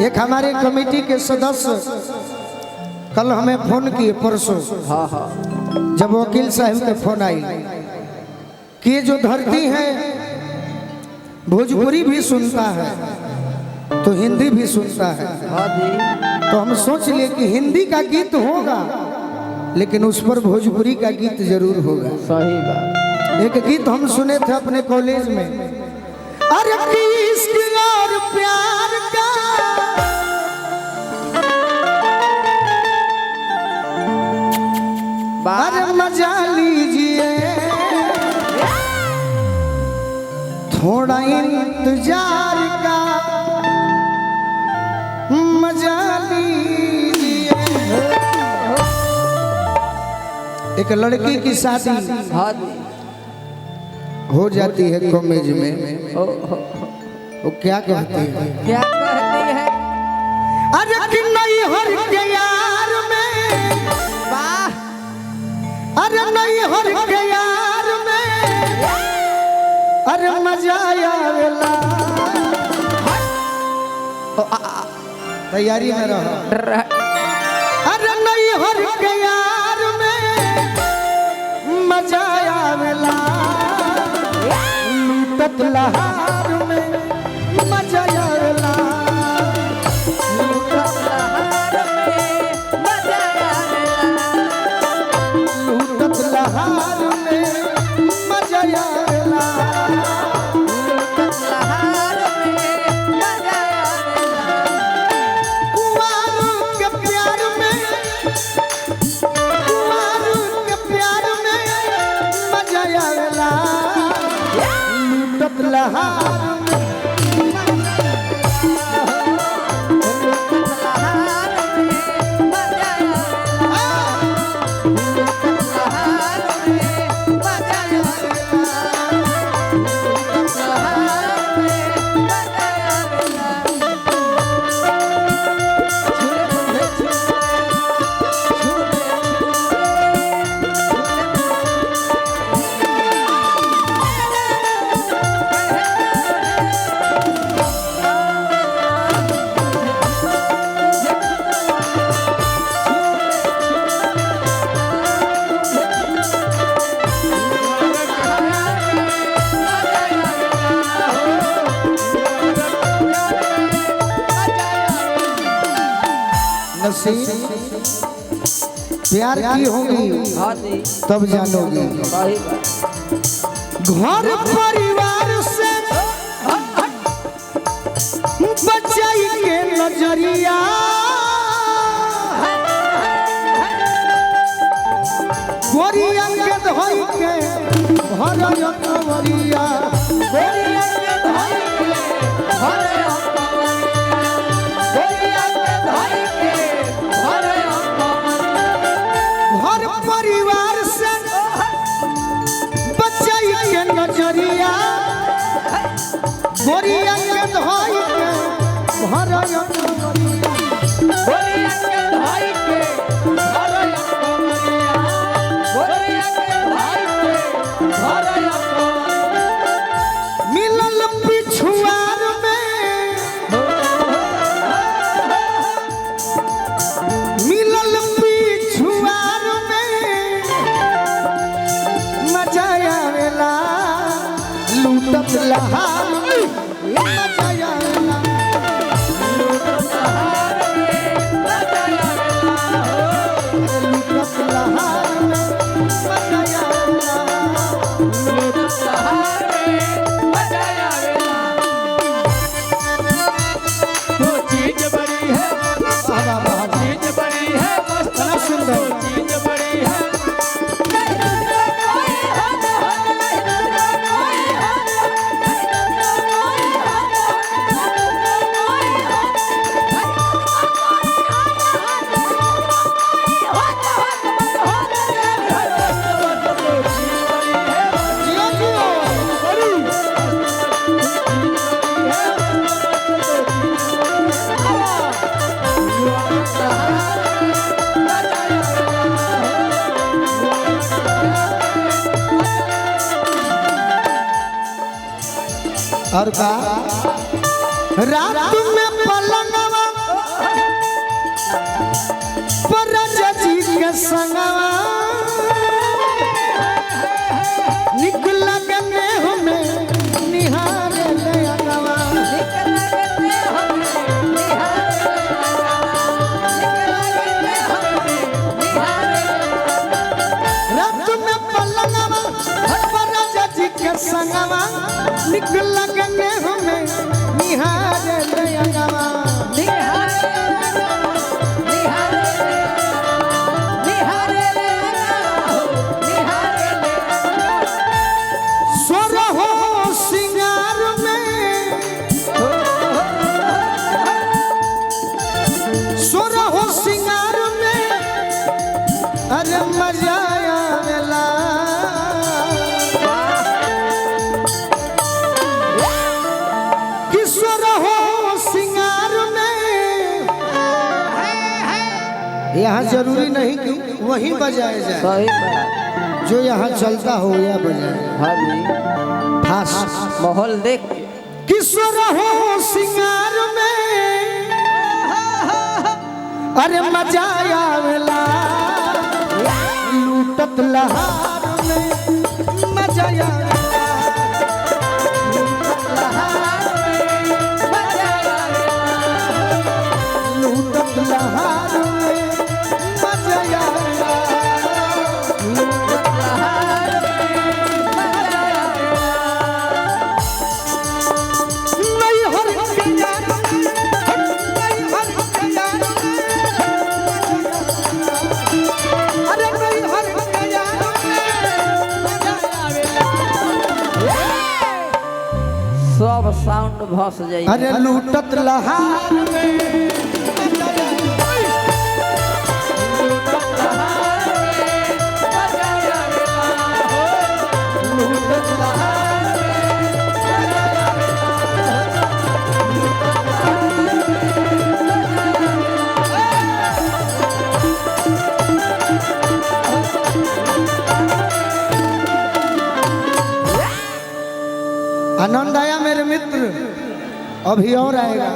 एक हमारे कमेटी के सदस्य कल हमें फोन किए परसों। हाँ हाँ जब वकील साहब के फोन आई कि जो धरती है भोजपुरी भी सुनता है तो हिंदी भी सुनता है। हाँ जी। तो हम सोच लिए कि हिंदी का गीत होगा लेकिन उस पर भोजपुरी का गीत जरूर होगा। सही बात। एक गीत हम सुने थे अपने कॉलेज में, अरे इश्क और प्यार का अरे मजा लीजिए थोड़ा इंतजार का मजा लीजिए। एक लड़की की शादी हाँ जी। हो जाती है कॉलेज में, वो क्या कहती है? क्या कहती है? अरे कि नहीं हर के यार में, वाह। अरे नहीं हर के यार में, अरे मजा आवेला। तैयारी में रहो। अरे नहीं हर के यार में मजा आवेला, लूटत लहार में मजा आवेला, लूटत लहार में मजा आवेला, लूटत लहार में मजा आवेला, लूटत लहार में मजा आवेला। कुंवार के प्यार में, कुंवार के प्यार में मजा आवेला, लूटत लहार में प्यार की होगी तब जानोगी। घर परिवार से बचाई के नजरिया, गोरिया के धोई के भर कवरिया, गोरिया के धोई के भर परिवार से बचाई के नजरिया, गोरिया के धोई के भर कवरिया, गोरिया के धोई के भर कवरिया, गोरिया के धोई के भर कवरिया। मिलल पिछुआर में, मिलल पिछुआर में मजा आवेला, लूटत लहार में मजा आवेला, लूटत लहार में मजा आवेला, लूटत लहार में मजा आवेला, लूटत लहार में मजा आवेला। तो चीज बड़ी है, चीज बड़ी है, बड़ा सुंदर चीज बड़ी है। और का रात में पलंगवा राजा जी के संगवा निकला गने हमें निहार ले अंगवा रात में पलंगवा राजा जी के संगवा निकला गने हमें निहार ले अंगवा अरे मजा आवेला किशोर हो सिंगार में यहाँ जरूरी नहीं कि वहीं बजाया जाए सही जो यहाँ चलता हो या बजाए हाँ जी खास माहौल देख किशोर हो सिंगार में अरे मजा आवेला लूटत लहार में मजा आवेला लूटत लहार में मजा आवेला लूटत लहार में मजा आवेला लूटत लहार में मजा आवेला नहीं हर के यार नहीं हर के यार अरे नहीं हर के यार मजा आवेला सब साउंड भस जाई अरे लूटत लहार में मजा आवेला लूटत लहार में मजा आवेला लूटत लहार में मजा आनंद आया मेरे मित्र अभी और आएगा।